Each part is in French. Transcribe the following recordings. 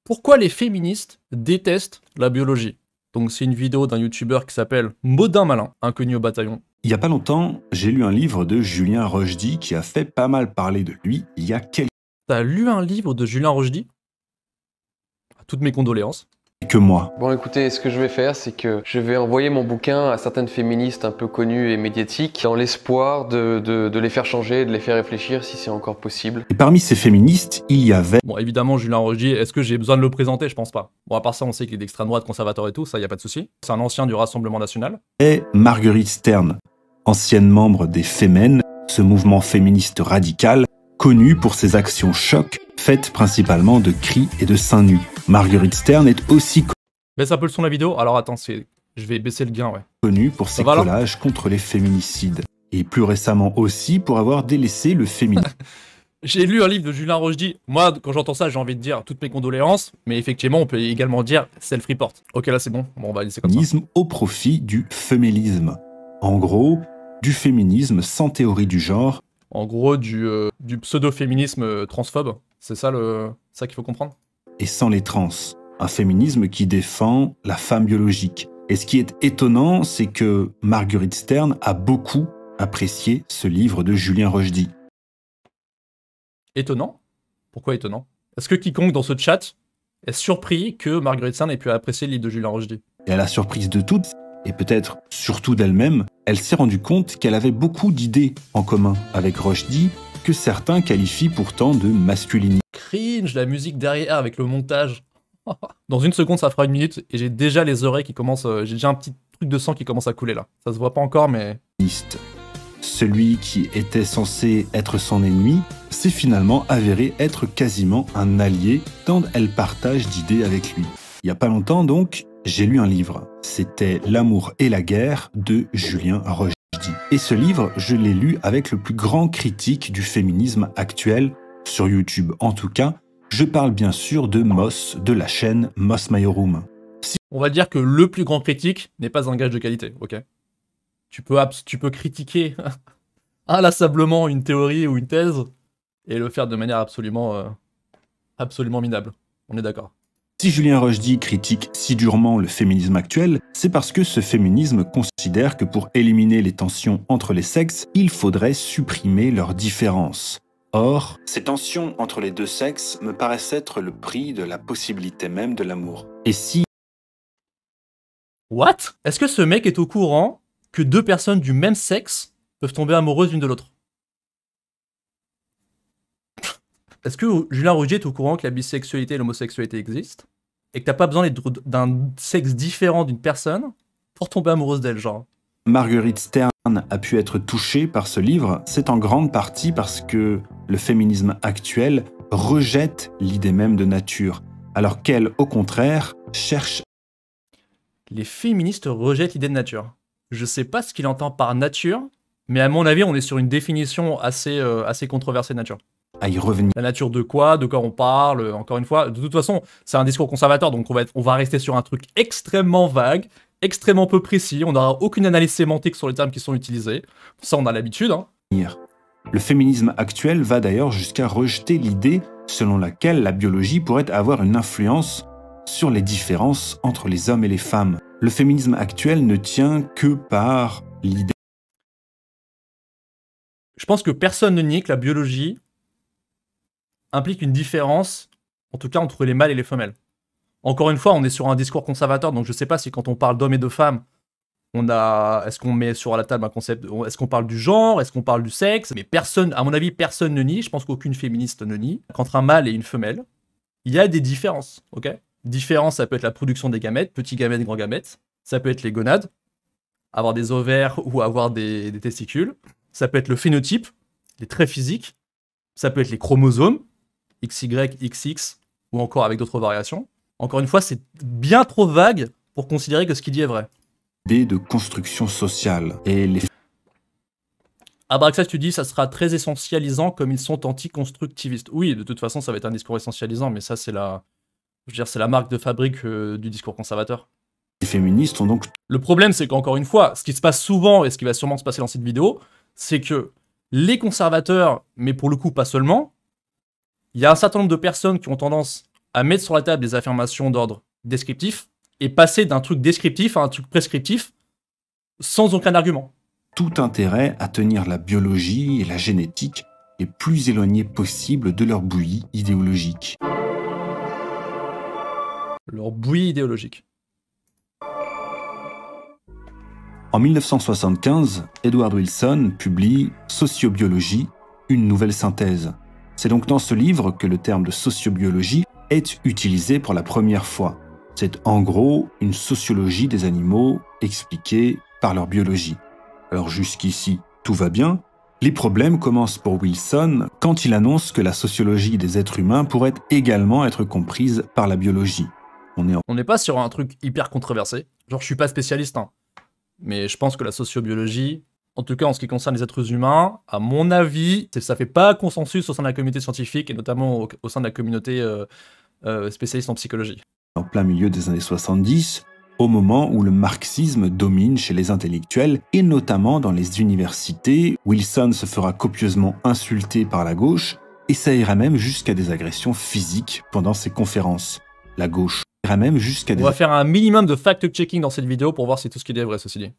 Pourquoi les féministes détestent la biologie? Donc c'est une vidéo d'un youtubeur qui s'appelle Modin Malin, inconnu au bataillon. Il y a pas longtemps, j'ai lu un livre de Julien Rochdy qui a fait pas mal parler de lui il y a quelques T'as lu un livre de Julien Rochdy? Toutes mes condoléances. mois. Bon écoutez, ce que je vais faire, c'est que je vais envoyer mon bouquin à certaines féministes un peu connues et médiatiques dans l'espoir de les faire changer, de les faire réfléchir si c'est encore possible. Et parmi ces féministes, il y avait Bon, évidemment, Julien Rochdy, est-ce que j'ai besoin de le présenter? Je pense pas. Bon, à part ça, on sait qu'il est d'extrême droite, conservateur et tout, ça y a pas de souci. C'est un ancien du Rassemblement National. Marguerite Stern, ancienne membre des Femen, ce mouvement féministe radical, connu pour ses actions chocs, faites principalement de cris et de seins nus. Marguerite Stern est aussi Baisse un peu le son de la vidéo. Alors attends, je vais baisser le gain, ouais. connue pour ses va, là collages contre les féminicides. Et plus récemment aussi pour avoir délaissé le féminisme. J'ai lu un livre de Julien Rochdy. Moi, quand j'entends ça, j'ai envie de dire toutes mes condoléances. Mais effectivement, on peut également dire self-report. Ok, là c'est bon. Bon, on va laisser comme ça. Au profit du féminisme. En gros, du féminisme sans théorie du genre. En gros, du pseudo-féminisme transphobe. C'est ça qu'il faut comprendre. Et sans les trans. Un féminisme qui défend la femme biologique. Et ce qui est étonnant, c'est que Marguerite Stern a beaucoup apprécié ce livre de Julien Rochdy. Étonnant? Pourquoi étonnant? Est-ce que quiconque dans ce chat est surpris que Marguerite Stern ait pu apprécier le livre de Julien Rochdy? Et à la surprise de toutes, et peut-être surtout d'elle-même, elle s'est rendue compte qu'elle avait beaucoup d'idées en commun avec Rochdy, que certains qualifient pourtant de masculinité. Cringe, la musique derrière avec le montage. Dans une seconde, ça fera 1 minute et j'ai déjà les oreilles qui commencent. J'ai déjà un petit truc de sang qui commence à couler là. Ça se voit pas encore, mais. Celui qui était censé être son ennemi s'est finalement avéré être quasiment un allié tant elle partage d'idées avec lui. Il y a pas longtemps donc, j'ai lu un livre. C'était L'amour et la guerre de Julien Rochdy. Et ce livre, je l'ai lu avec le plus grand critique du féminisme actuel, sur YouTube en tout cas. Je parle bien sûr de Moss, de la chaîne Moss Majorum. On va dire que le plus grand critique n'est pas un gage de qualité, ok? Tu peux critiquer inlassablement une théorie ou une thèse et le faire de manière absolument minable. On est d'accord. Si Julien Rochdy critique si durement le féminisme actuel, c'est parce que ce féminisme considère que pour éliminer les tensions entre les sexes, il faudrait supprimer leurs différences. Or, ces tensions entre les deux sexes me paraissent être le prix de la possibilité même de l'amour. Et si... What? Est-ce que ce mec est au courant que 2 personnes du même sexe peuvent tomber amoureuses l'une de l'autre? Est-ce que Julien Rochdy est au courant que la bisexualité et l'homosexualité existent? Et que t'as pas besoin d'un sexe différent d'une personne pour tomber amoureuse d'elle, genre? Marguerite Stern a pu être touchée par ce livre, c'est en grande partie parce que le féminisme actuel rejette l'idée même de nature, alors qu'elle, au contraire, cherche... Les féministes rejettent l'idée de nature. Je sais pas ce qu'il entend par nature, mais à mon avis, on est sur une définition assez controversée de nature. à y revenir. La nature de quoi on parle, encore une fois. De toute façon, c'est un discours conservateur, donc on va rester sur un truc extrêmement vague, extrêmement peu précis. On n'aura aucune analyse sémantique sur les termes qui sont utilisés. Ça, on a l'habitude. Hein. Le féminisme actuel va d'ailleurs jusqu'à rejeter l'idée selon laquelle la biologie pourrait avoir une influence sur les différences entre les hommes et les femmes. Le féminisme actuel ne tient que par l'idée. Je pense que personne ne nie que la biologie implique une différence, en tout cas entre les mâles et les femelles. Encore une fois, on est sur un discours conservateur, donc je sais pas si quand on parle d'hommes et de femmes, est-ce qu'on met sur la table un concept, est-ce qu'on parle du genre, est-ce qu'on parle du sexe, mais personne, à mon avis, personne ne nie, je pense qu'aucune féministe ne nie, qu'entre un mâle et une femelle, il y a des différences, ok? Différence, ça peut être la production des gamètes, petits gamètes, grands gamètes, ça peut être les gonades, avoir des ovaires ou avoir des testicules, ça peut être le phénotype, les traits physiques, ça peut être les chromosomes, XY, XX, ou encore avec d'autres variations. Encore une fois, c'est bien trop vague pour considérer que ce qu'il dit est vrai. De construction sociale et les... Abraxas, tu dis, ça sera très essentialisant comme ils sont anti-constructivistes. Oui, de toute façon, ça va être un discours essentialisant, mais ça, c'est la marque de fabrique du discours conservateur. Les féministes ont donc... Le problème, c'est qu'encore une fois, ce qui se passe souvent, et ce qui va sûrement se passer dans cette vidéo, c'est que les conservateurs, mais pour le coup pas seulement, il y a un certain nombre de personnes qui ont tendance à mettre sur la table des affirmations d'ordre descriptif et passer d'un truc descriptif à un truc prescriptif sans aucun argument. Tout intérêt à tenir la biologie et la génétique les plus éloignés possible de leur bouillie idéologique. Leur bouillie idéologique. En 1975, Edward Wilson publie Sociobiologie, une nouvelle synthèse. C'est donc dans ce livre que le terme de sociobiologie est utilisé pour la première fois. C'est en gros une sociologie des animaux expliquée par leur biologie. Alors jusqu'ici, tout va bien. Les problèmes commencent pour Wilson quand il annonce que la sociologie des êtres humains pourrait également être comprise par la biologie. On n'est pas sur un truc hyper controversé. Genre, je suis pas spécialiste, hein. Mais je pense que la sociobiologie, en tout cas en ce qui concerne les êtres humains, à mon avis, ça fait pas consensus au sein de la communauté scientifique et notamment au sein de la communauté spécialiste en psychologie. En plein milieu des années 70, au moment où le marxisme domine chez les intellectuels et notamment dans les universités, Wilson se fera copieusement insulter par la gauche et ça ira même jusqu'à des agressions physiques pendant ses conférences. La gauche ira même jusqu'à des... On va faire un minimum de fact-checking dans cette vidéo pour voir si tout ce qu'il dit est vrai, ceci dit.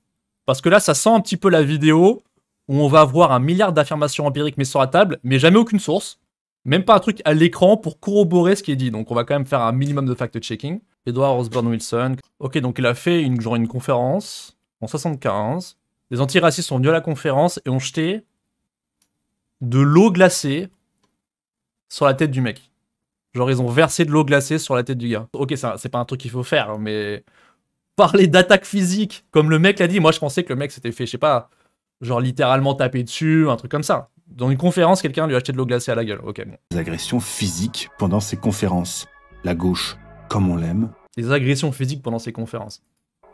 Parce que là, ça sent un petit peu la vidéo où on va avoir un milliard d'affirmations empiriques mises sur la table, mais jamais aucune source. Même pas un truc à l'écran pour corroborer ce qui est dit. Donc on va quand même faire un minimum de fact-checking. Edward Osborne Wilson. Ok, donc il a fait une conférence en 75. Les antiracistes sont venus à la conférence et ont jeté de l'eau glacée sur la tête du mec. Genre ils ont versé de l'eau glacée sur la tête du gars. Ok, c'est pas un truc qu'il faut faire, mais... Parler d'attaque physique, comme le mec l'a dit, moi je pensais que le mec s'était fait, je sais pas, genre littéralement taper dessus, un truc comme ça. Dans une conférence, quelqu'un lui a acheté de l'eau glacée à la gueule. Ok, bon. Des agressions physiques pendant ses conférences. La gauche, comme on l'aime. Des agressions physiques pendant ses conférences.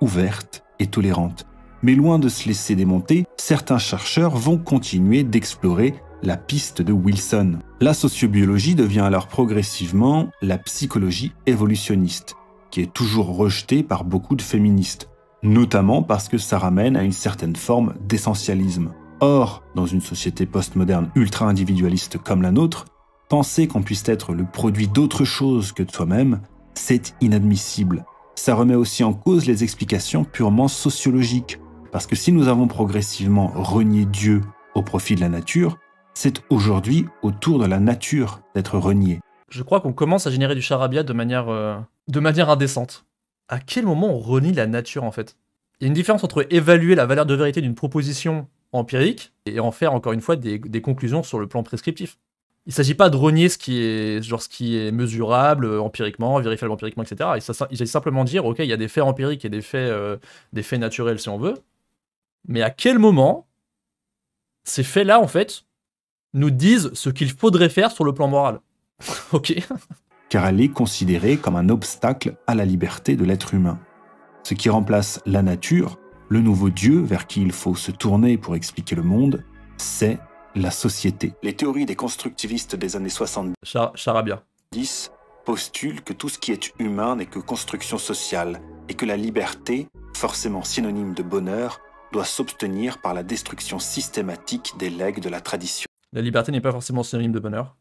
Ouverte et tolérante. Mais loin de se laisser démonter, certains chercheurs vont continuer d'explorer la piste de Wilson. La sociobiologie devient alors progressivement la psychologie évolutionniste, qui est toujours rejetée par beaucoup de féministes, notamment parce que ça ramène à une certaine forme d'essentialisme. Or, dans une société postmoderne ultra-individualiste comme la nôtre, penser qu'on puisse être le produit d'autre chose que de soi-même, c'est inadmissible. Ça remet aussi en cause les explications purement sociologiques, parce que si nous avons progressivement renié Dieu au profit de la nature, c'est aujourd'hui au tour de la nature d'être renié. Je crois qu'on commence à générer du charabia de manière indécente. À quel moment on renie la nature, en fait? Il y a une différence entre évaluer la valeur de vérité d'une proposition empirique et en faire, encore une fois, des conclusions sur le plan prescriptif. Il ne s'agit pas de renier ce qui est mesurable empiriquement, vérifiable empiriquement, etc. Il s'agit simplement de dire, ok, il y a des faits empiriques et des faits naturels, si on veut, mais à quel moment ces faits-là, en fait, nous disent ce qu'il faudrait faire sur le plan moral? Ok. Car elle est considérée comme un obstacle à la liberté de l'être humain. Ce qui remplace la nature, le nouveau Dieu vers qui il faut se tourner pour expliquer le monde, c'est la société. Les théories des constructivistes des années 70 Charabia. postulent que tout ce qui est humain n'est que construction sociale et que la liberté, forcément synonyme de bonheur, doit s'obtenir par la destruction systématique des legs de la tradition. La liberté n'est pas forcément synonyme de bonheur.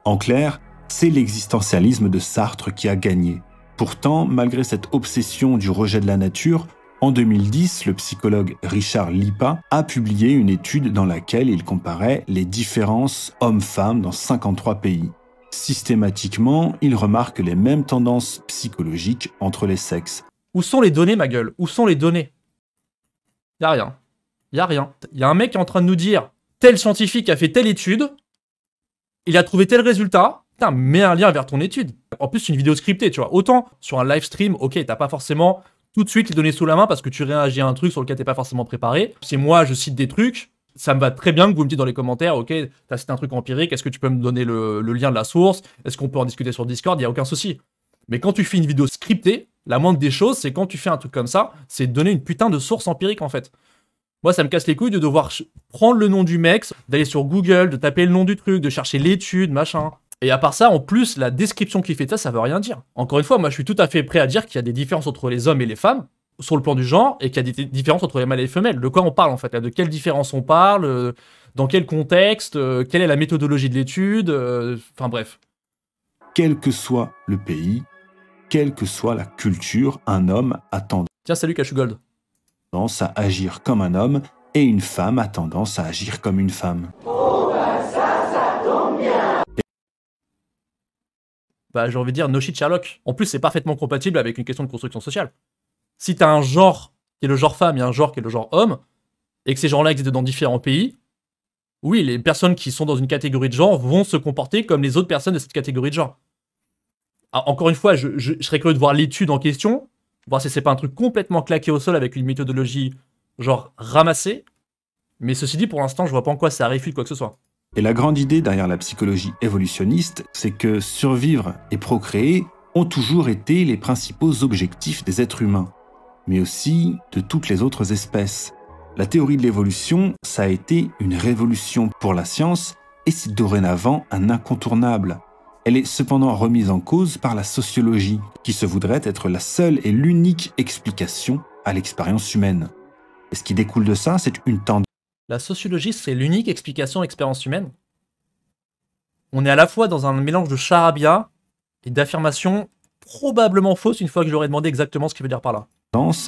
En clair, c'est l'existentialisme de Sartre qui a gagné. Pourtant, malgré cette obsession du rejet de la nature, en 2010, le psychologue Richard Lipa a publié une étude dans laquelle il comparait les différences hommes-femmes dans 53 pays. Systématiquement, il remarque les mêmes tendances psychologiques entre les sexes. Où sont les données, ma gueule? Où sont les données? Y'a rien. Y'a rien. Y'a un mec qui est en train de nous dire tel scientifique a fait telle étude, il a trouvé tel résultat. Putain, mets un lien vers ton étude. En plus, c'est une vidéo scriptée, tu vois. Autant sur un live stream, ok, t'as pas forcément tout de suite les données sous la main parce que tu réagis à un truc sur lequel t'es pas forcément préparé. Si moi, je cite des trucs, ça me va très bien que vous me dites dans les commentaires, ok, t'as cité un truc empirique, est-ce que tu peux me donner le lien de la source? Est-ce qu'on peut en discuter sur Discord? Il y a aucun souci. Mais quand tu fais une vidéo scriptée, la moindre des choses, c'est quand tu fais un truc comme ça, c'est de donner une putain de source empirique, en fait. Moi, ça me casse les couilles de devoir prendre le nom du mec, d'aller sur Google, de taper le nom du truc, de chercher l'étude, machin. Et à part ça, en plus, la description qu'il fait de ça veut rien dire. Encore une fois, moi, je suis tout à fait prêt à dire qu'il y a des différences entre les hommes et les femmes, sur le plan du genre, et qu'il y a des différences entre les mâles et les femelles. De quoi on parle, en fait, là? De quelle différence on parle? Dans quel contexte? Quelle est la méthodologie de l'étude? Enfin, bref. quel que soit le pays, quelle que soit la culture, un homme a Tiens, salut Cachugold. tendance à agir comme un homme et une femme a tendance à agir comme une femme. Bah, j'ai envie de dire no shit Sherlock. En plus, c'est parfaitement compatible avec une question de construction sociale. Si t'as un genre qui est le genre femme et un genre qui est le genre homme, et que ces gens-là existent dans différents pays, oui, les personnes qui sont dans une catégorie de genre vont se comporter comme les autres personnes de cette catégorie de genre. Alors, encore une fois, je serais curieux de voir l'étude en question, voir si c'est pas un truc complètement claqué au sol avec une méthodologie genre ramassée, mais ceci dit, pour l'instant, je vois pas en quoi ça réfute quoi que ce soit. Et la grande idée derrière la psychologie évolutionniste, c'est que survivre et procréer ont toujours été les principaux objectifs des êtres humains, mais aussi de toutes les autres espèces. La théorie de l'évolution, ça a été une révolution pour la science et c'est dorénavant un incontournable. Elle est cependant remise en cause par la sociologie, qui se voudrait être la seule et l'unique explication à l'expérience humaine. Et ce qui découle de ça, c'est une tendance. La sociologie, c'est l'unique explication à l'expérience humaine. On est à la fois dans un mélange de charabia et d'affirmations probablement fausses une fois que je leur ai demandé exactement ce qu'il veut dire par là.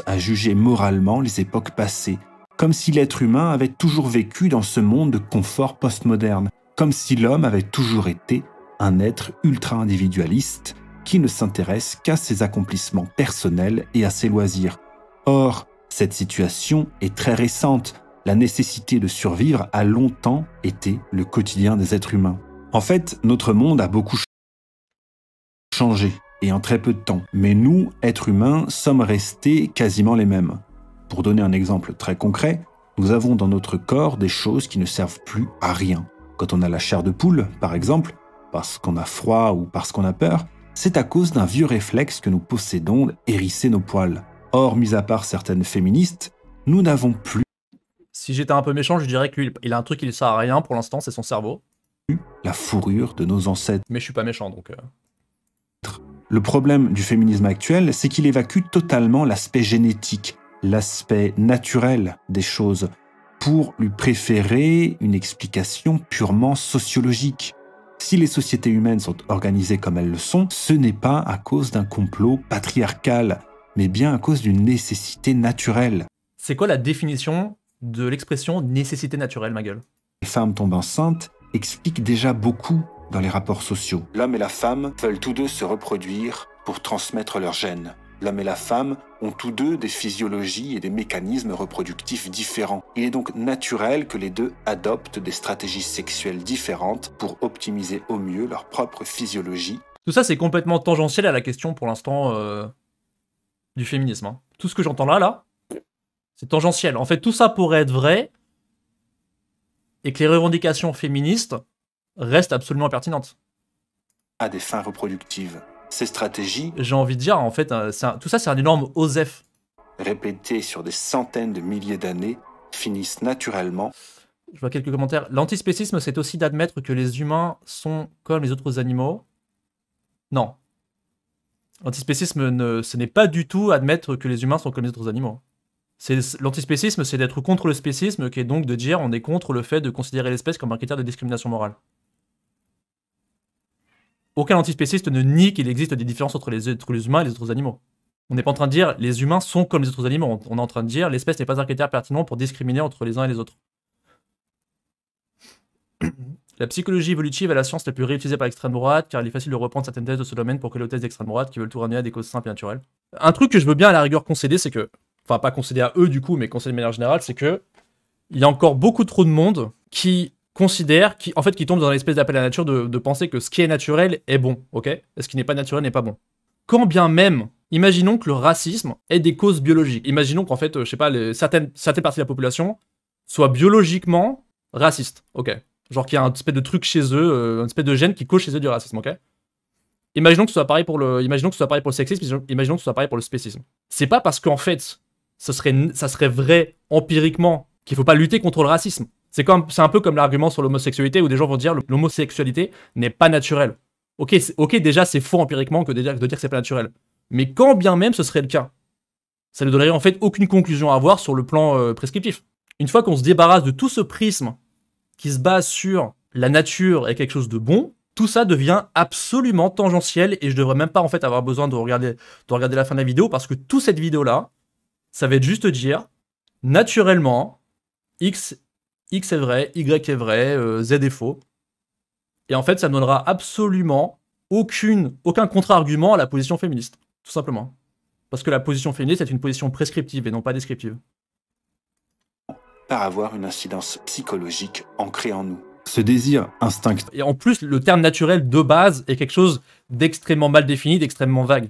À juger moralement les époques passées, comme si l'être humain avait toujours vécu dans ce monde de confort postmoderne, comme si l'homme avait toujours été un être ultra-individualiste qui ne s'intéresse qu'à ses accomplissements personnels et à ses loisirs. Or, cette situation est très récente. La nécessité de survivre a longtemps été le quotidien des êtres humains. En fait, notre monde a beaucoup changé, et en très peu de temps. Mais nous, êtres humains, sommes restés quasiment les mêmes. Pour donner un exemple très concret, nous avons dans notre corps des choses qui ne servent plus à rien. Quand on a la chair de poule, par exemple, parce qu'on a froid ou parce qu'on a peur, c'est à cause d'un vieux réflexe que nous possédons d'hérisser nos poils. Or, mis à part certaines féministes, nous n'avons plus Si j'étais un peu méchant, je dirais qu'il a un truc qui ne sert à rien pour l'instant, c'est son cerveau. la fourrure de nos ancêtres. Mais je suis pas méchant, donc... Le problème du féminisme actuel, c'est qu'il évacue totalement l'aspect génétique, l'aspect naturel des choses, pour lui préférer une explication purement sociologique. Si les sociétés humaines sont organisées comme elles le sont, ce n'est pas à cause d'un complot patriarcal, mais bien à cause d'une nécessité naturelle. C'est quoi la définition de l'expression nécessité naturelle, ma gueule? Les femmes tombent enceintes expliquent déjà beaucoup dans les rapports sociaux. L'homme et la femme veulent tous deux se reproduire pour transmettre leurs gènes. L'homme et la femme ont tous deux des physiologies et des mécanismes reproductifs différents. Il est donc naturel que les deux adoptent des stratégies sexuelles différentes pour optimiser au mieux leur propre physiologie. Tout ça, c'est complètement tangentiel à la question, pour l'instant, du féminisme. Hein. Tout ce que j'entends là, c'est tangentiel. En fait, tout ça pourrait être vrai, et que les revendications féministes restent absolument pertinentes. À des fins reproductives. Ces stratégies, J'ai envie de dire, en fait, tout ça, c'est un énorme OSEF. répétées sur des centaines de milliers d'années, finissent naturellement. Je vois quelques commentaires. L'antispécisme, c'est aussi d'admettre que les humains sont comme les autres animaux. Non. L'antispécisme, ce n'est pas du tout admettre que les humains sont comme les autres animaux. L'antispécisme, c'est d'être contre le spécisme, qui est donc de dire on est contre le fait de considérer l'espèce comme un critère de discrimination morale. Aucun antispéciste ne nie qu'il existe des différences entre les humains et les autres animaux. On n'est pas en train de dire les humains sont comme les autres animaux. On est en train de dire l'espèce n'est pas un critère pertinent pour discriminer entre les uns et les autres. La psychologie évolutive est la science la plus réutilisée par l'extrême droite, car il est facile de reprendre certaines thèses de ce domaine pour coller aux thèses d'extrême droite qui veulent tout ramener à des causes simples et naturelles. Un truc que je veux bien à la rigueur concéder, c'est que, enfin pas concéder à eux du coup, mais concéder de manière générale, c'est que il y a encore beaucoup trop de monde qui considère, qui tombe dans l'espèce d'appel à la nature de penser que ce qui est naturel est bon, ok? Et ce qui n'est pas naturel n'est pas bon. Quand bien même, imaginons que le racisme ait des causes biologiques. Imaginons qu'en fait, je sais pas, certaines parties de la population soient biologiquement racistes, ok? Genre qu'il y a un espèce de truc chez eux, un espèce de gène qui cause chez eux du racisme, ok? Imaginons que ce soit pareil pour le sexisme, imaginons que ce soit pareil pour le spécisme. C'est pas parce qu'en fait, ça serait vrai empiriquement qu'il faut pas lutter contre le racisme. C'est un peu comme l'argument sur l'homosexualité où des gens vont dire l'homosexualité n'est pas naturelle. Ok, déjà c'est faux empiriquement de dire que c'est pas naturel. Mais quand bien même ce serait le cas, ça ne donnerait en fait aucune conclusion à avoir sur le plan prescriptif. Une fois qu'on se débarrasse de tout ce prisme qui se base sur la nature et quelque chose de bon, tout ça devient absolument tangentiel et je devrais même pas en fait avoir besoin de regarder la fin de la vidéo parce que toute cette vidéo-là, ça va être juste dire, naturellement, X est vrai, Y est vrai, Z est faux. Et en fait, ça ne donnera absolument aucun contre-argument à la position féministe, tout simplement. Parce que la position féministe est une position prescriptive et non pas descriptive. Par avoir une incidence psychologique ancrée en nous. Ce désir instinctif. Et en plus, le terme naturel de base est quelque chose d'extrêmement mal défini, d'extrêmement vague.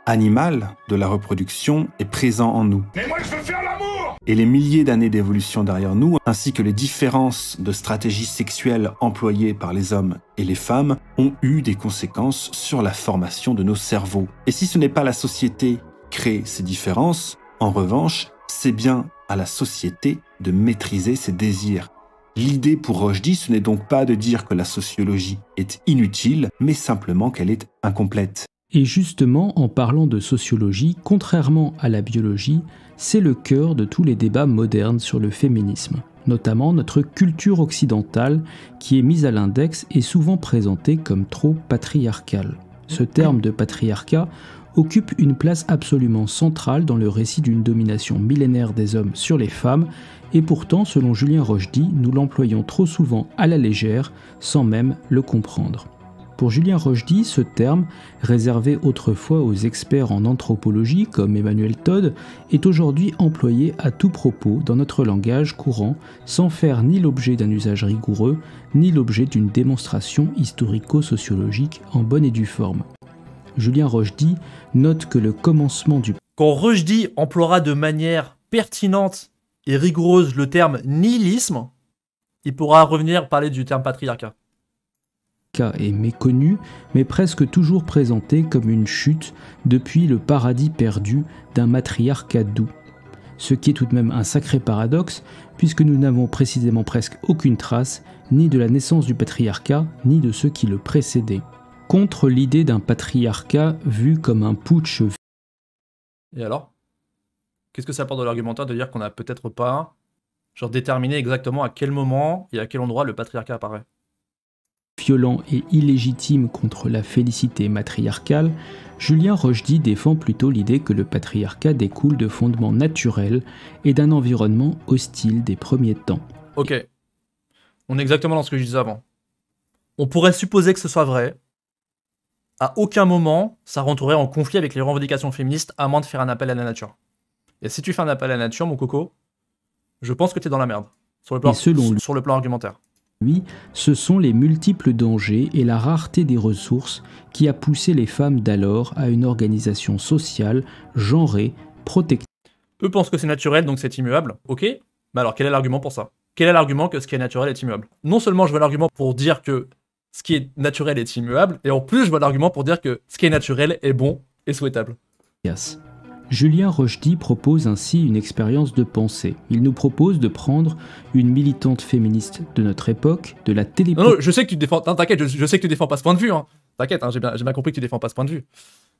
Animal de la reproduction est présent en nous. Mais moi je veux faire l'amour! Et les milliers d'années d'évolution derrière nous, ainsi que les différences de stratégies sexuelles employées par les hommes et les femmes, ont eu des conséquences sur la formation de nos cerveaux. Et si ce n'est pas la société qui crée ces différences, en revanche, c'est bien à la société de maîtriser ses désirs. L'idée pour Rochdy, ce n'est donc pas de dire que la sociologie est inutile, mais simplement qu'elle est incomplète. Et justement, en parlant de sociologie, contrairement à la biologie, c'est le cœur de tous les débats modernes sur le féminisme. Notamment notre culture occidentale, qui est mise à l'index et souvent présentée comme trop patriarcale. Ce terme de patriarcat occupe une place absolument centrale dans le récit d'une domination millénaire des hommes sur les femmes, et pourtant, selon Julien Rochdy, nous l'employons trop souvent à la légère, sans même le comprendre. Pour Julien Rochdy, ce terme, réservé autrefois aux experts en anthropologie comme Emmanuel Todd, est aujourd'hui employé à tout propos dans notre langage courant, sans faire ni l'objet d'un usage rigoureux, ni l'objet d'une démonstration historico-sociologique en bonne et due forme. Julien Rochdy note que le commencement du... Quand Rochdy emploiera de manière pertinente et rigoureuse le terme nihilisme, il pourra revenir parler du terme patriarcat. Est méconnu, mais presque toujours présenté comme une chute depuis le paradis perdu d'un matriarcat doux. Ce qui est tout de même un sacré paradoxe, puisque nous n'avons précisément presque aucune trace, ni de la naissance du patriarcat, ni de ceux qui le précédaient. Contre l'idée d'un patriarcat vu comme un putsch. Et alors? Qu'est-ce que ça apporte de l'argumentaire de dire qu'on n'a peut-être pas déterminé exactement à quel moment et à quel endroit le patriarcat apparaît? Violent et illégitime contre la félicité matriarcale, Julien Rochdy défend plutôt l'idée que le patriarcat découle de fondements naturels et d'un environnement hostile des premiers temps. Ok, on est exactement dans ce que je disais avant. On pourrait supposer que ce soit vrai. À aucun moment, ça rentrerait en conflit avec les revendications féministes à moins de faire un appel à la nature. Et si tu fais un appel à la nature, mon coco, je pense que t'es dans la merde, sur le plan argumentaire. Lui, ce sont les multiples dangers et la rareté des ressources qui a poussé les femmes d'alors à une organisation sociale, genrée, protectrice. Eux pensent que c'est naturel, donc c'est immuable. Ok, mais alors quel est l'argument pour ça? Quel est l'argument que ce qui est naturel est immuable? Non seulement je vois l'argument pour dire que ce qui est naturel est immuable, et en plus je vois l'argument pour dire que ce qui est naturel est bon et souhaitable. Yes. Julien Rochdy propose ainsi une expérience de pensée. Il nous propose de prendre une militante féministe de notre époque, de la télé... Non, je sais que tu défends... T'inquiète, je sais que tu défends pas ce point de vue. Hein. T'inquiète, hein, j'ai bien compris que tu défends pas ce point de vue.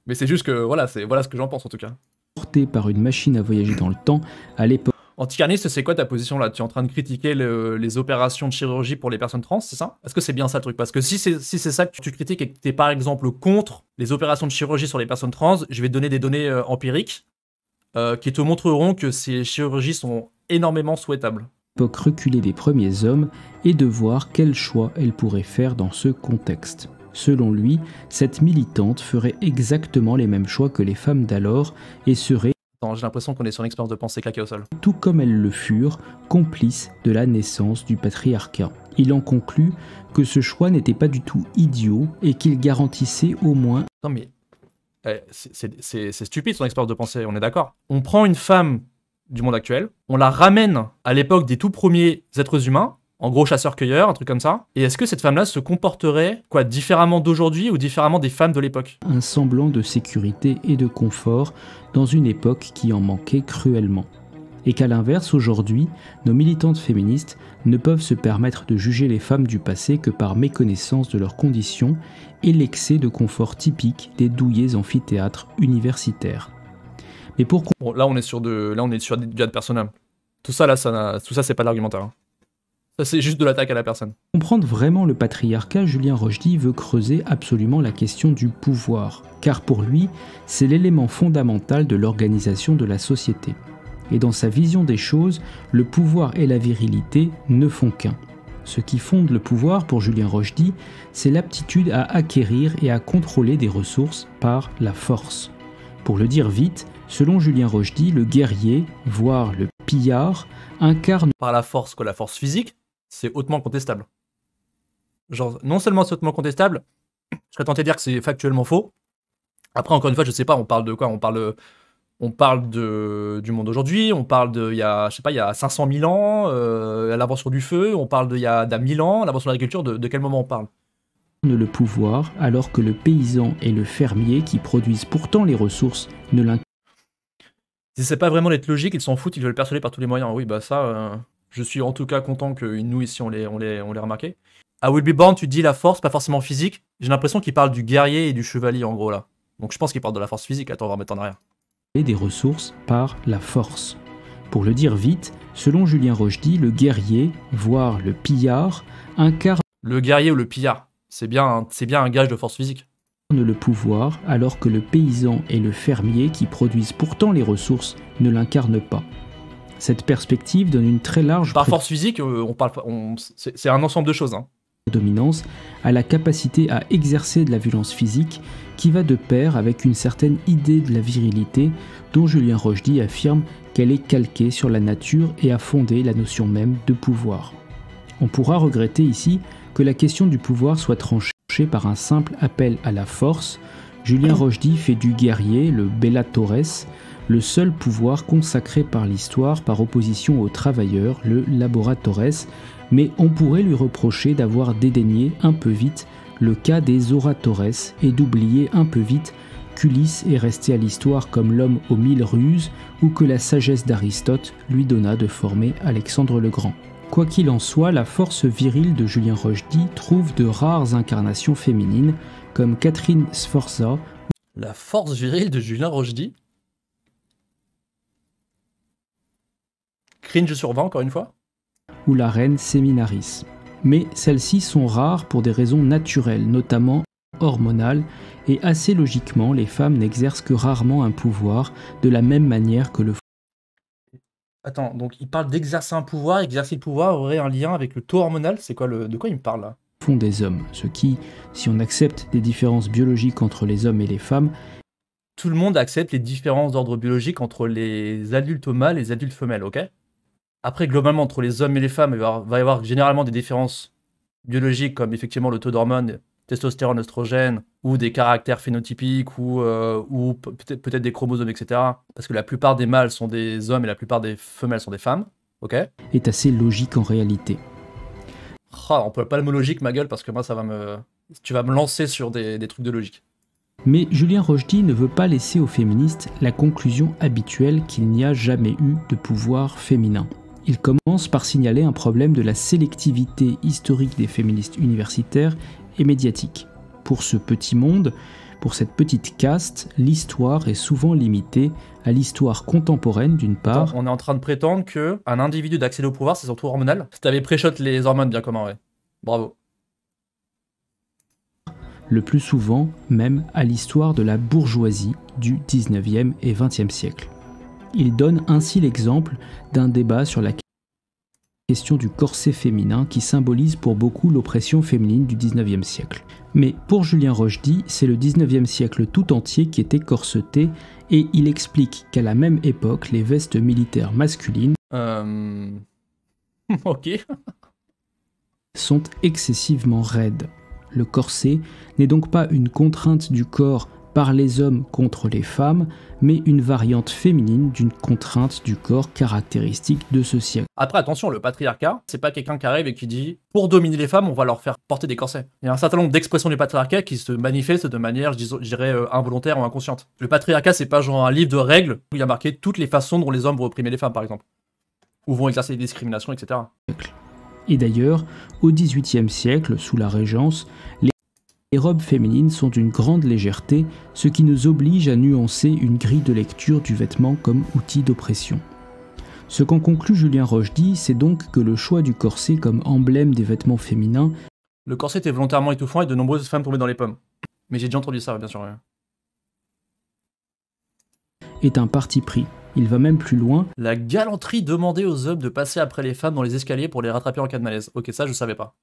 Mais c'est juste que, voilà ce que j'en pense en tout cas. Portée par une machine à voyager dans le temps, à l'époque... Anticarniste, c'est quoi ta position là? Tu es en train de critiquer les opérations de chirurgie pour les personnes trans, c'est ça? Est-ce que c'est bien ça le truc? Parce que si c'est ça que tu critiques et que tu es par exemple contre les opérations de chirurgie sur les personnes trans, je vais te donner des données empiriques qui te montreront que ces chirurgies sont énormément souhaitables. L'époque reculée des premiers hommes et de voir quel choix elle pourrait faire dans ce contexte. Selon lui, cette militante ferait exactement les mêmes choix que les femmes d'alors et serait... J'ai l'impression qu'on est sur une expérience de pensée claquée au sol. Tout comme elles le furent, complices de la naissance du patriarcat. Il en conclut que ce choix n'était pas du tout idiot et qu'il garantissait au moins... Non mais, c'est stupide son expérience de pensée, on est d'accord. On prend une femme du monde actuel, on la ramène à l'époque des tout premiers êtres humains, en gros chasseurs-cueilleurs, un truc comme ça, et est-ce que cette femme-là se comporterait différemment d'aujourd'hui ou différemment des femmes de l'époque? Un semblant de sécurité et de confort dans une époque qui en manquait cruellement. Et qu'à l'inverse, aujourd'hui, nos militantes féministes ne peuvent se permettre de juger les femmes du passé que par méconnaissance de leurs conditions et l'excès de confort typique des douillets amphithéâtres universitaires. Mais pour... Bon, là on est sur du ad personnel. Tout ça c'est pas de l'argumentaire. Hein. Ça, c'est juste de l'attaque à la personne. Pour comprendre vraiment le patriarcat, Julien Rochdy veut creuser absolument la question du pouvoir, car pour lui, c'est l'élément fondamental de l'organisation de la société. Et dans sa vision des choses, le pouvoir et la virilité ne font qu'un. Ce qui fonde le pouvoir pour Julien Rochdy, c'est l'aptitude à acquérir et à contrôler des ressources par la force. Pour le dire vite, selon Julien Rochdy, le guerrier, voire le pillard, incarne Par la force, quoi, la force physique, c'est hautement contestable. Genre, non seulement c'est hautement contestable, je serais tenté de dire que c'est factuellement faux. Après, encore une fois, je sais pas, on parle de quoi? On parle du monde aujourd'hui, on parle de, il y a 500 000 ans, à l'invention du feu, on parle il y a 1000 ans, l'invention de l'agriculture, de quel moment on parle? le pouvoir, alors que le paysan et le fermier, qui produisent pourtant les ressources, ne l'incarnent Si c'est pas vraiment d'être logique, ils s'en foutent, ils veulent le persuader par tous les moyens. Oui, bah ça, je suis en tout cas content que nous ici on l'ait remarqué. À Will Be Born, tu dis la force, pas forcément physique. J'ai l'impression qu'il parle du guerrier et du chevalier en gros là. Donc je pense qu'il parle de la force physique. Attends, on va remettre en arrière. des ressources par la force. Pour le dire vite, selon Julien Rochdy, le guerrier, voire le pillard, incarne Le guerrier ou le pillard, c'est bien un gage de force physique. le pouvoir, alors que le paysan et le fermier, qui produisent pourtant les ressources, ne l'incarnent pas. Cette perspective donne une très large Par force physique, c'est un ensemble de choses. Hein. prédominance à la capacité à exercer de la violence physique qui va de pair avec une certaine idée de la virilité dont Julien Rochdy affirme qu'elle est calquée sur la nature et a fondé la notion même de pouvoir. On pourra regretter ici que la question du pouvoir soit tranchée par un simple appel à la force. Julien Rochdy fait du guerrier, le bellatores, le seul pouvoir consacré par l'histoire par opposition aux travailleurs, le laboratores, mais on pourrait lui reprocher d'avoir dédaigné un peu vite le cas des oratores et d'oublier un peu vite qu'Ulysse est resté à l'histoire comme l'homme aux 1000 ruses ou que la sagesse d'Aristote lui donna de former Alexandre le Grand. Quoi qu'il en soit, la force virile de Julien Rochdy trouve de rares incarnations féminines comme Catherine Sforza. La force virile de Julien Rochdy. Cringe sur 20 encore une fois. Ou la reine Séminaris. Mais celles-ci sont rares pour des raisons naturelles, notamment hormonales, et assez logiquement, les femmes n'exercent que rarement un pouvoir de la même manière que le font. Attends, donc il parle d'exercer un pouvoir, exercer le pouvoir aurait un lien avec le taux hormonal, c'est quoi de quoi il me parle là? Des hommes, ce qui, si on accepte des différences biologiques entre les hommes et les femmes, Tout le monde accepte les différences d'ordre biologique entre les adultes mâles et les adultes femelles, ok? Après, globalement, entre les hommes et les femmes, il va y avoir généralement des différences biologiques, comme effectivement le taux d'hormones, testostérone, oestrogène, ou des caractères phénotypiques, ou peut-être des chromosomes, etc. Parce que la plupart des mâles sont des hommes et la plupart des femelles sont des femmes, ok? est assez logique en réalité. Ah, on peut pas le mot logique, ma gueule, parce que moi, tu vas me lancer sur des trucs de logique. Mais Julien Rochdy ne veut pas laisser aux féministes la conclusion habituelle qu'il n'y a jamais eu de pouvoir féminin. Il commence par signaler un problème de la sélectivité historique des féministes universitaires et médiatiques. Pour ce petit monde, pour cette petite caste, l'histoire est souvent limitée à l'histoire contemporaine d'une part. Attends, on est en train de prétendre qu'un individu d'accéder au pouvoir, c'est son taux hormonal. Si t'avais pré-shot les hormones, bien comment, ouais. Bravo. Le plus souvent même à l'histoire de la bourgeoisie du 19e et 20e siècle. Il donne ainsi l'exemple d'un débat sur la question du corset féminin qui symbolise pour beaucoup l'oppression féminine du 19e siècle. Mais pour Julien Rochdy, c'est le 19e siècle tout entier qui était corseté et il explique qu'à la même époque, les vestes militaires masculines Ok. sont excessivement raides. Le corset n'est donc pas une contrainte du corps par les hommes contre les femmes, mais une variante féminine d'une contrainte du corps caractéristique de ce siècle. Après, attention, le patriarcat, c'est pas quelqu'un qui arrive et qui dit « Pour dominer les femmes, on va leur faire porter des corsets ». Il y a un certain nombre d'expressions du patriarcat qui se manifestent de manière, je dirais, involontaire ou inconsciente. Le patriarcat, c'est pas genre un livre de règles où il y a marqué toutes les façons dont les hommes vont opprimer les femmes, par exemple. Ou vont exercer des discriminations, etc. Et d'ailleurs, au XVIIIe siècle, sous la Régence, les robes féminines sont d'une grande légèreté, ce qui nous oblige à nuancer une grille de lecture du vêtement comme outil d'oppression. Ce qu'en conclut Julien Rochdy, c'est donc que le choix du corset comme emblème des vêtements féminins Le corset était volontairement étouffant et de nombreuses femmes tombaient dans les pommes. Mais j'ai déjà entendu ça, bien sûr. Ouais. est un parti pris. Il va même plus loin. La galanterie demandée aux hommes de passer après les femmes dans les escaliers pour les rattraper en cas de malaise. Ok, ça je savais pas.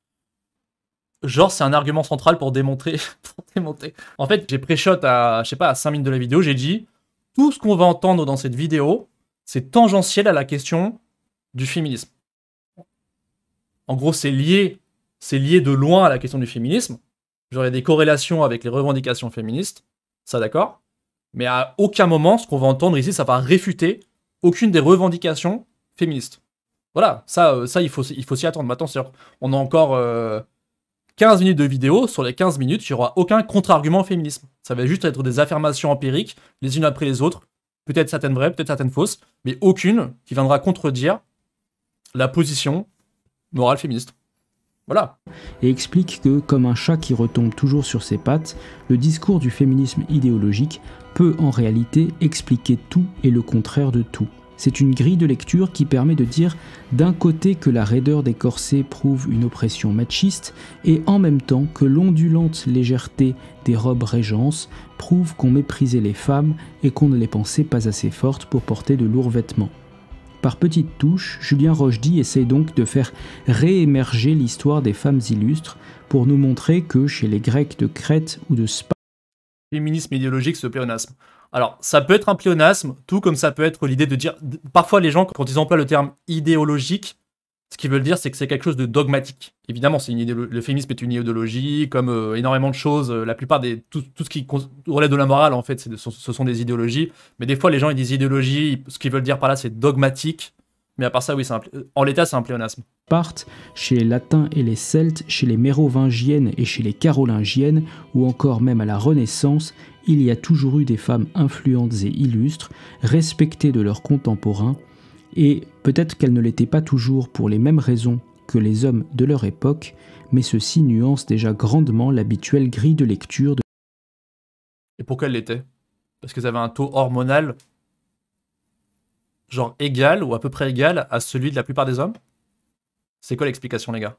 Genre, c'est un argument central pour démontrer. En fait, j'ai pré-shot à, je sais pas, à 5 minutes de la vidéo, j'ai dit tout ce qu'on va entendre dans cette vidéo, c'est tangentiel à la question du féminisme. En gros, c'est lié de loin à la question du féminisme. Genre, il y a des corrélations avec les revendications féministes, ça d'accord. Mais à aucun moment, ce qu'on va entendre ici, ça va réfuter aucune des revendications féministes. Voilà, ça il faut s'y attendre. Maintenant, on a encore 15 minutes de vidéo. Sur les 15 minutes, il n'y aura aucun contre-argument au féminisme. Ça va juste être des affirmations empiriques, les unes après les autres. Peut-être certaines vraies, peut-être certaines fausses, mais aucune qui viendra contredire la position morale féministe. Voilà. Et explique que, comme un chat qui retombe toujours sur ses pattes, le discours du féminisme idéologique peut en réalité expliquer tout et le contraire de tout. C'est une grille de lecture qui permet de dire d'un côté que la raideur des corsets prouve une oppression machiste et en même temps que l'ondulante légèreté des robes régence prouve qu'on méprisait les femmes et qu'on ne les pensait pas assez fortes pour porter de lourds vêtements. Par petites touches, Julien Rochdy essaye donc de faire réémerger l'histoire des femmes illustres pour nous montrer que chez les Grecs de Crète ou de Sparte, Féminisme idéologique, c'est le pléonasme. Alors, ça peut être un pléonasme, tout comme ça peut être l'idée de dire... Parfois, les gens, quand ils emploient le terme idéologique, ce qu'ils veulent dire, c'est que c'est quelque chose de dogmatique. Évidemment, le féminisme est une idéologie, comme énormément de choses. La plupart tout ce qui relève de la morale, en fait, ce sont des idéologies. Mais des fois, les gens, ils disent idéologie, ce qu'ils veulent dire par là, c'est dogmatique. Mais à part ça, oui, en l'état, c'est un pléonasme. Chez les Latins et les Celtes, chez les Mérovingiennes et chez les Carolingiennes, ou encore même à la Renaissance, il y a toujours eu des femmes influentes et illustres, respectées de leurs contemporains, et peut-être qu'elles ne l'étaient pas toujours pour les mêmes raisons que les hommes de leur époque, mais ceci nuance déjà grandement l'habituelle grille de lecture. Et pourquoi elles l'étaient? Parce qu'elles avaient un taux hormonal genre égal ou à peu près égal à celui de la plupart des hommes? C'est quoi l'explication, les gars?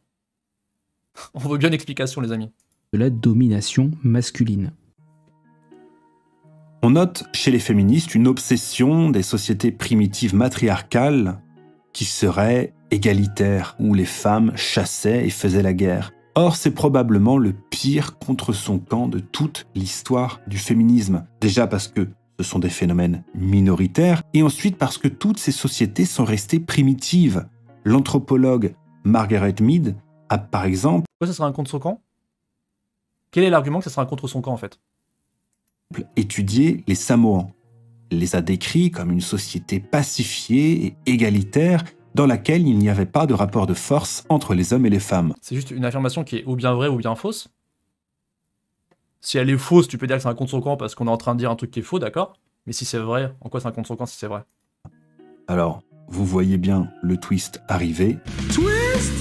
On veut bien une explication, les amis. De la domination masculine. On note chez les féministes une obsession des sociétés primitives matriarcales qui seraient égalitaires, où les femmes chassaient et faisaient la guerre. Or, c'est probablement le pire contre son camp de toute l'histoire du féminisme. Déjà parce que ce sont des phénomènes minoritaires, et ensuite parce que toutes ces sociétés sont restées primitives. L'anthropologue Margaret Mead a, par exemple... Pourquoi ça sera un contre son camp? Quel est l'argument que ça sera un contre son camp, en fait? étudié les Samoans, les a décrits comme une société pacifiée et égalitaire dans laquelle il n'y avait pas de rapport de force entre les hommes et les femmes. C'est juste une affirmation qui est ou bien vraie ou bien fausse. Si elle est fausse, tu peux dire que c'est un contre son camp parce qu'on est en train de dire un truc qui est faux, d'accord? Mais si c'est vrai, en quoi c'est un contre son camp si c'est vrai? Alors, vous voyez bien le twist arriver. Twist!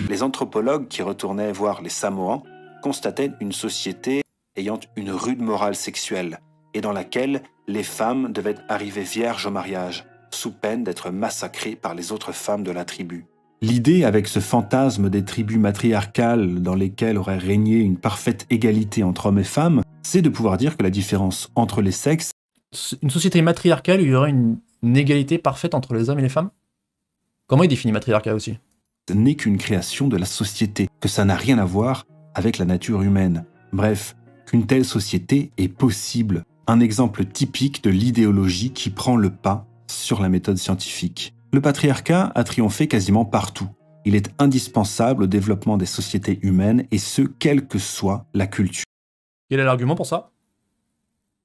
Les anthropologues qui retournaient voir les Samoans constataient une société ayant une rude morale sexuelle et dans laquelle les femmes devaient arriver vierges au mariage, sous peine d'être massacrées par les autres femmes de la tribu. L'idée avec ce fantasme des tribus matriarcales dans lesquelles aurait régné une parfaite égalité entre hommes et femmes, c'est de pouvoir dire que la différence entre les sexes... Une société matriarcale où il y aurait une égalité parfaite entre les hommes et les femmes? Comment il définit matriarcat aussi? Ce n'est qu'une création de la société, que ça n'a rien à voir avec la nature humaine. Bref, qu'une telle société est possible. Un exemple typique de l'idéologie qui prend le pas sur la méthode scientifique. Le patriarcat a triomphé quasiment partout. Il est indispensable au développement des sociétés humaines et ce, quelle que soit la culture. Quel est l'argument pour ça?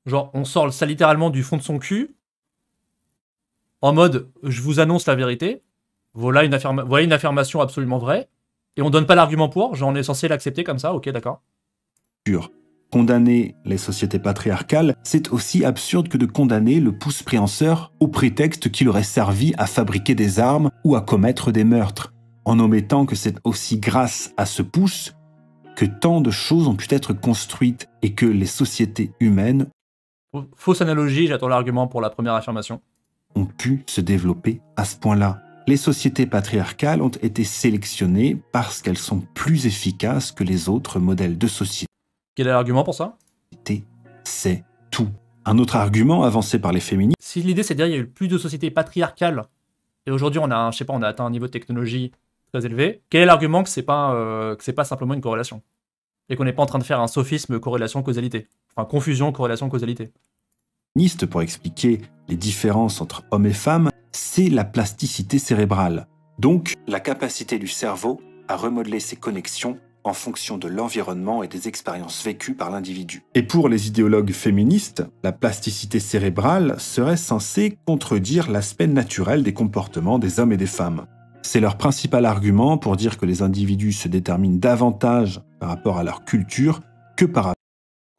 Genre, on sort ça littéralement du fond de son cul, en mode, je vous annonce la vérité, voilà une affirmation absolument vraie, et on donne pas l'argument pour, genre on est censé l'accepter comme ça, ok, d'accord. Condamner les sociétés patriarcales, c'est aussi absurde que de condamner le pouce préhenseur au prétexte qu'il aurait servi à fabriquer des armes ou à commettre des meurtres, en omettant que c'est aussi grâce à ce pouce que tant de choses ont pu être construites et que les sociétés humaines... Fausse analogie, j'attends l'argument pour la première affirmation. ont pu se développer à ce point-là. Les sociétés patriarcales ont été sélectionnées parce qu'elles sont plus efficaces que les autres modèles de société. Quel est l'argument pour ça? C'est tout. Un autre argument avancé par les féministes, Si l'idée c'est de dire qu'il y a eu plus de sociétés patriarcales et aujourd'hui on a, je sais pas, on a atteint un niveau de technologie très élevé, quel est l'argument que c'est pas simplement une corrélation et qu'on n'est pas en train de faire un sophisme corrélation-causalité, enfin confusion corrélation-causalité? pour expliquer les différences entre hommes et femmes, c'est la plasticité cérébrale. Donc, la capacité du cerveau à remodeler ses connexions en fonction de l'environnement et des expériences vécues par l'individu. Et pour les idéologues féministes, la plasticité cérébrale serait censée contredire l'aspect naturel des comportements des hommes et des femmes. C'est leur principal argument pour dire que les individus se déterminent davantage par rapport à leur culture que par rapport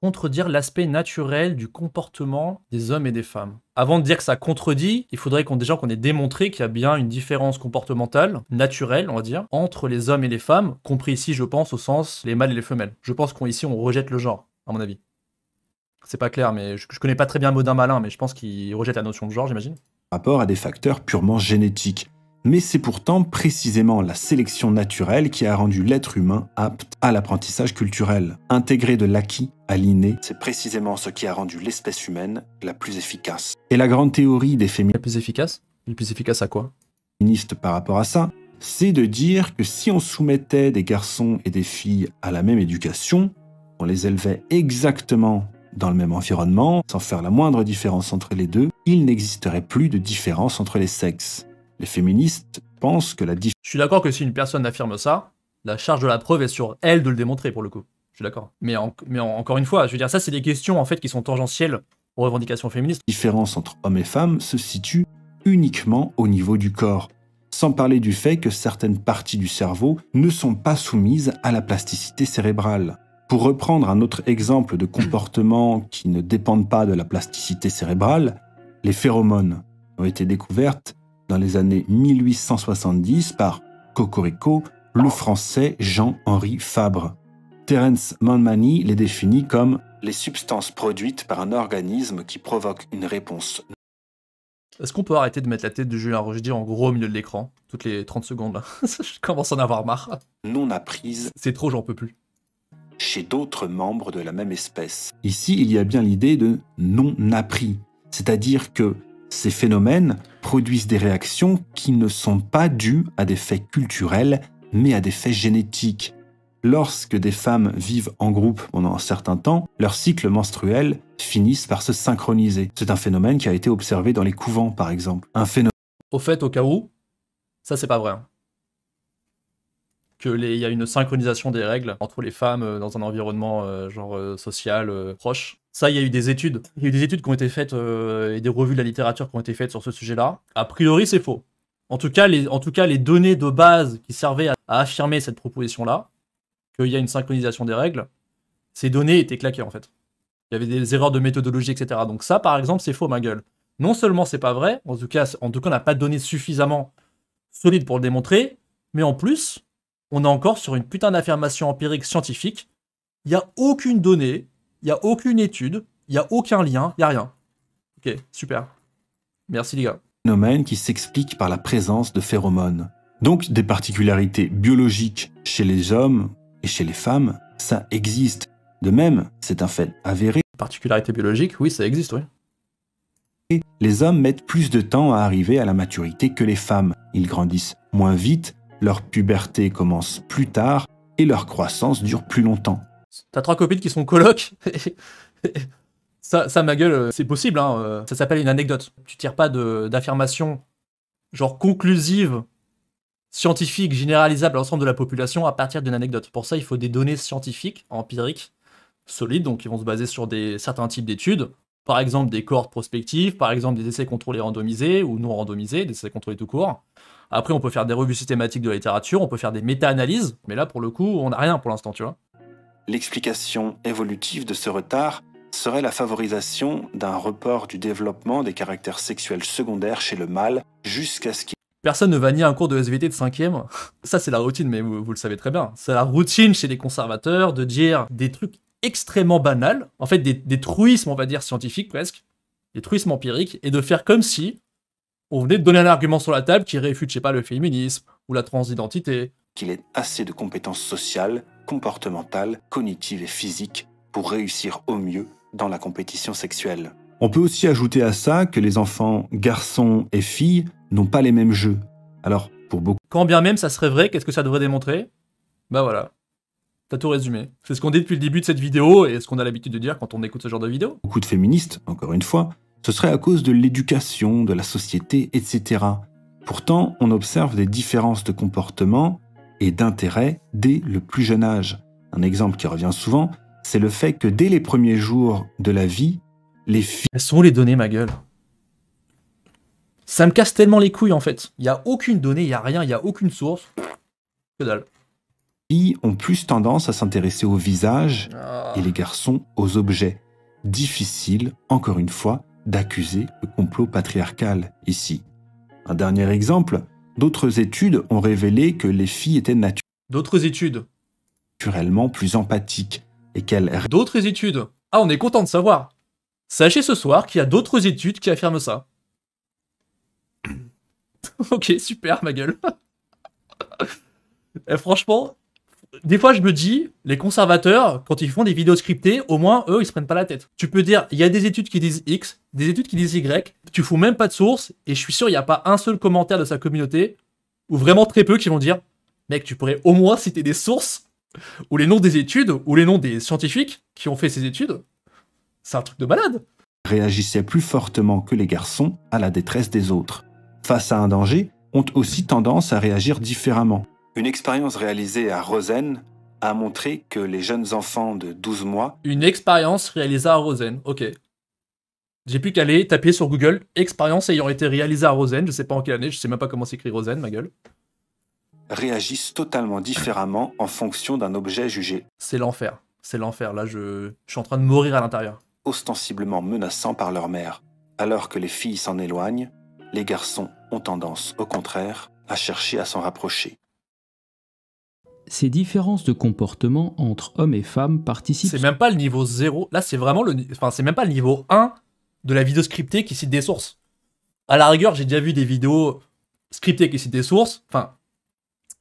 Contredire l'aspect naturel du comportement des hommes et des femmes. Avant de dire que ça contredit, il faudrait qu'on ait démontré qu'il y a bien une différence comportementale, naturelle, on va dire, entre les hommes et les femmes, compris ici, je pense, au sens les mâles et les femelles. Je pense qu'ici, on rejette le genre, à mon avis. C'est pas clair, mais je connais pas très bien Modin Malin, mais je pense qu'il rejette la notion de genre, j'imagine. rapport à des facteurs purement génétiques. Mais c'est pourtant précisément la sélection naturelle qui a rendu l'être humain apte à l'apprentissage culturel. Intégrer de l'acquis à l'inné, c'est précisément ce qui a rendu l'espèce humaine la plus efficace. Et la grande théorie des La plus efficace? Le plus efficace à quoi? féministes par rapport à ça, c'est de dire que si on soumettait des garçons et des filles à la même éducation, on les élevait exactement dans le même environnement, sans faire la moindre différence entre les deux, il n'existerait plus de différence entre les sexes. Les féministes pensent que la différence... Je suis d'accord que si une personne affirme ça, la charge de la preuve est sur elle de le démontrer, pour le coup. Je suis d'accord. Mais encore une fois, je veux dire, ça, c'est des questions, en fait, qui sont tangentielles aux revendications féministes. différence entre hommes et femmes se situe uniquement au niveau du corps, sans parler du fait que certaines parties du cerveau ne sont pas soumises à la plasticité cérébrale. Pour reprendre un autre exemple de comportement qui ne dépendent pas de la plasticité cérébrale, les phéromones ont été découvertes dans les années 1870 par Cocorico, le français Jean-Henri Fabre. Terence Manmani les définit comme les substances produites par un organisme qui provoquent une réponse. Est-ce qu'on peut arrêter de mettre la tête de Julien Rochdy en gros au milieu de l'écran, toutes les 30 secondes, là? Je commence à en avoir marre. Non apprises C'est trop, j'en peux plus. chez d'autres membres de la même espèce. Ici, il y a bien l'idée de non appris, c'est-à-dire que ces phénomènes produisent des réactions qui ne sont pas dues à des faits culturels, mais à des faits génétiques. Lorsque des femmes vivent en groupe pendant un certain temps, leurs cycles menstruels finissent par se synchroniser. C'est un phénomène qui a été observé dans les couvents, par exemple. Un phénomène Au fait, au cas où, ça c'est pas vrai. Hein. Il y a une synchronisation des règles entre les femmes dans un environnement social proche. Ça, il y a eu des études. Il y a eu des études qui ont été faites et des revues de la littérature qui ont été faites sur ce sujet-là. A priori, c'est faux. En tout cas, les données de base qui servaient à affirmer cette proposition-là, qu'il y a une synchronisation des règles, ces données étaient claquées en fait. Il y avait des erreurs de méthodologie, etc. Donc ça, par exemple, c'est faux, ma gueule. Non seulement c'est pas vrai, en tout cas, on n'a pas de données suffisamment solides pour le démontrer, mais en plus, on est encore sur une putain d'affirmation empirique scientifique. Il n'y a aucune donnée, il n'y a aucune étude, il n'y a aucun lien, il n'y a rien. Ok, super. Merci les gars. qui s'explique par la présence de phéromones. Donc des particularités biologiques chez les hommes et chez les femmes, ça existe. De même, c'est un fait avéré. Particularité biologique, oui, ça existe, oui. Les hommes mettent plus de temps à arriver à la maturité que les femmes. Ils grandissent moins vite, leur puberté commence plus tard et leur croissance dure plus longtemps. T'as 3 copines qui sont colocs. ça, ma gueule, c'est possible, hein. Ça s'appelle une anecdote. Tu tires pas d'affirmation genre conclusive, scientifique, généralisable à l'ensemble de la population à partir d'une anecdote. Pour ça, il faut des données scientifiques, empiriques, solides, donc qui vont se baser sur certains types d'études. Par exemple, des cohortes prospectives, par exemple, des essais contrôlés randomisés ou non randomisés, des essais contrôlés tout court. Après, on peut faire des revues systématiques de la littérature, on peut faire des méta-analyses, mais là, pour le coup, on n'a rien pour l'instant, tu vois. L'explication évolutive de ce retard serait la favorisation d'un report du développement des caractères sexuels secondaires chez le mâle jusqu'à ce qu'il... Personne ne va nier un cours de SVT de 5e. Ça, c'est la routine, mais vous le savez très bien. C'est la routine chez les conservateurs de dire des trucs extrêmement banals, en fait des truismes, on va dire, scientifiques presque, des truismes empiriques, et de faire comme si On venait de donner un argument sur la table qui réfute, je sais pas, le féminisme ou la transidentité. Qu'il ait assez de compétences sociales, comportementales, cognitives et physiques pour réussir au mieux dans la compétition sexuelle. On peut aussi ajouter à ça que les enfants garçons et filles n'ont pas les mêmes jeux. Alors, pour Quand bien même ça serait vrai, qu'est-ce que ça devrait démontrer? Bah voilà. T'as tout résumé. C'est ce qu'on dit depuis le début de cette vidéo et ce qu'on a l'habitude de dire quand on écoute ce genre de vidéo. beaucoup de féministes, encore une fois, ce serait à cause de l'éducation, de la société, etc. Pourtant, on observe des différences de comportement et d'intérêt dès le plus jeune âge. Un exemple qui revient souvent, c'est le fait que dès les premiers jours de la vie, les Elles sont où les données, ma gueule? Ça me casse tellement les couilles en fait. Il y a aucune donnée, il y a rien, il y a aucune source. Que dalle. filles ont plus tendance à s'intéresser au visage Ah. et les garçons aux objets. Difficile, encore une fois, d'accuser le complot patriarcal ici. Un dernier exemple, d'autres études ont révélé que les filles étaient D'autres études. naturellement plus empathiques et qu'elles D'autres études. Ah, on est content de savoir. Sachez ce soir qu'il y a d'autres études qui affirment ça. Ok, super, ma gueule. Et franchement, des fois je me dis, les conservateurs, quand ils font des vidéos scriptées, au moins eux, ils se prennent pas la tête. Tu peux dire, il y a des études qui disent X, des études qui disent Y, tu fous même pas de source, et je suis sûr, il n'y a pas un seul commentaire de sa communauté, ou vraiment très peu qui vont dire, mec, tu pourrais au moins citer des sources, ou les noms des études, ou les noms des scientifiques qui ont fait ces études. C'est un truc de malade. réagissaient plus fortement que les garçons à la détresse des autres. Face à un danger, ont aussi tendance à réagir différemment. Une expérience réalisée à Rosen a montré que les jeunes enfants de 12 mois Une expérience réalisée à Rosen, ok. J'ai plus qu'à aller taper sur Google, expérience ayant été réalisée à Rosen, je sais pas en quelle année, je sais même pas comment s'écrit Rosen, ma gueule. réagissent totalement différemment en fonction d'un objet jugé C'est l'enfer, là je suis en train de mourir à l'intérieur. ostensiblement menaçant par leur mère. Alors que les filles s'en éloignent, les garçons ont tendance, au contraire, à chercher à s'en rapprocher. Ces différences de comportement entre hommes et femmes participent C'est même pas le niveau 0, là c'est vraiment c'est même pas le niveau 1 de la vidéo scriptée qui cite des sources. À la rigueur, j'ai déjà vu des vidéos scriptées qui citent des sources,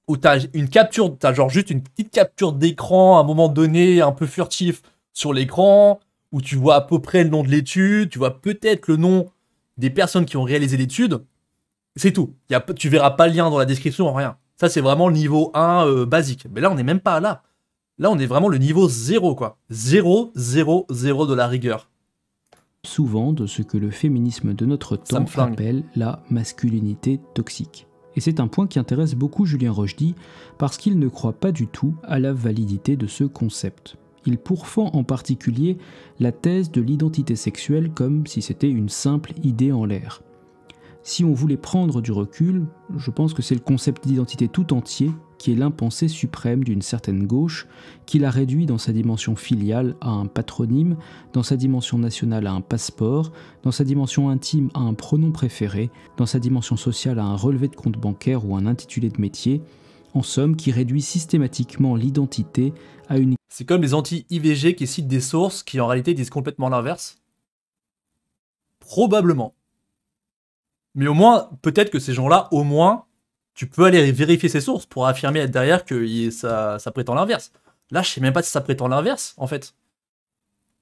où t'as genre juste une petite capture d'écran à un moment donné, un peu furtif sur l'écran, où tu vois à peu près le nom de l'étude, tu vois peut-être le nom des personnes qui ont réalisé l'étude. C'est tout. Tu verras pas le lien dans la description, rien. Ça, c'est vraiment le niveau 1 basique. Mais là, on n'est même pas là. Là, on est vraiment le niveau 0, quoi. 0, 0, 0 de la rigueur. souvent de ce que le féminisme de notre Ça me temps flingue. appelle la masculinité toxique. Et c'est un point qui intéresse beaucoup Julien Rochdy parce qu'il ne croit pas du tout à la validité de ce concept. Il pourfend en particulier la thèse de l'identité sexuelle comme si c'était une simple idée en l'air. Si on voulait prendre du recul, je pense que c'est le concept d'identité tout entier qui est l'impensé suprême d'une certaine gauche, qui l'a réduit dans sa dimension filiale à un patronyme, dans sa dimension nationale à un passeport, dans sa dimension intime à un pronom préféré, dans sa dimension sociale à un relevé de compte bancaire ou un intitulé de métier, en somme qui réduit systématiquement l'identité à une C'est comme les anti-IVG qui citent des sources qui en réalité disent complètement l'inverse. Probablement. Mais au moins, peut-être que ces gens-là, au moins, tu peux aller vérifier ces sources pour affirmer derrière que ça prétend l'inverse. Là, je sais même pas si ça prétend l'inverse, en fait.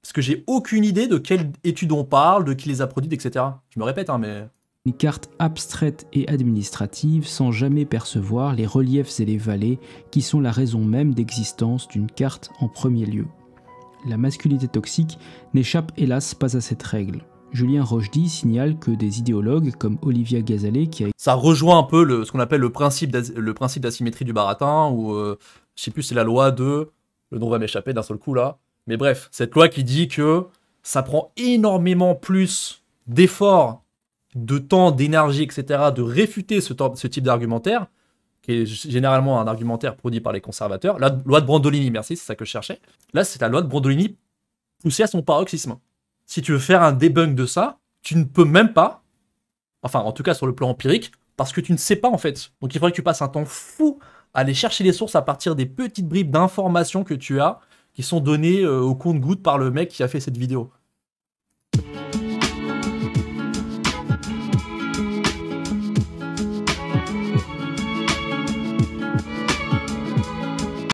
Parce que j'ai aucune idée de quelle étude on parle, de qui les a produites, etc. Je me répète, mais... une carte abstraite et administrative sans jamais percevoir les reliefs et les vallées qui sont la raison même d'existence d'une carte en premier lieu. La masculinité toxique n'échappe hélas pas à cette règle. Julien Rochdy signale que des idéologues comme Olivia Gazalet, qui a Ça rejoint un peu ce qu'on appelle le principe d'asymétrie du baratin, ou je sais plus, c'est la loi de... Le nom va m'échapper d'un seul coup, là. Mais bref, cette loi qui dit que ça prend énormément plus d'efforts, de temps, d'énergie, etc., de réfuter ce type d'argumentaire, qui est généralement un argumentaire produit par les conservateurs. La loi de Brandolini, merci, c'est ça que je cherchais. Là, c'est la loi de Brandolini poussée à son paroxysme. Si tu veux faire un debunk de ça, tu ne peux même pas, enfin, en tout cas sur le plan empirique, parce que tu ne sais pas, en fait. Donc il faudrait que tu passes un temps fou à aller chercher les sources à partir des petites bribes d'informations que tu as, qui sont données au compte-gouttes par le mec qui a fait cette vidéo.